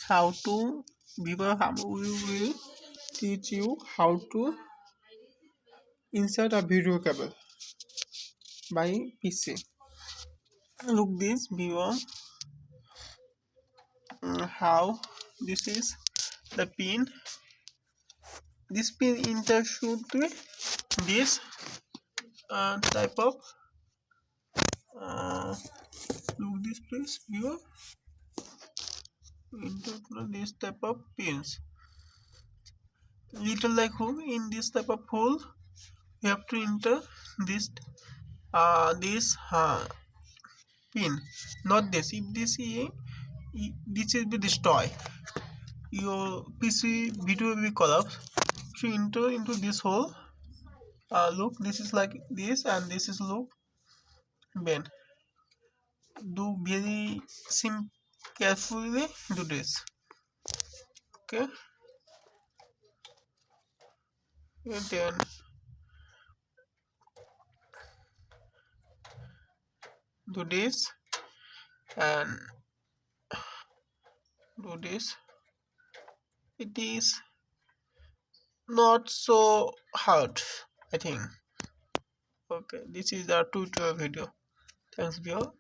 how to we will teach you how to insert a video cable by PC. Look this viewer, how this is the pin. This pin enter should be this type of look this please viewer, enter this type of pins, little like hole. In this type of hole you have to enter this pin, not this. If this is this will be destroy your PC, video will be collapse. So enter into this hole. Look, this is like this and this is look bend. Do very carefully do this. Okay, and then do this and do this. It is not so hard, I think. Okay, this is our tutorial video. Thanks, viewer.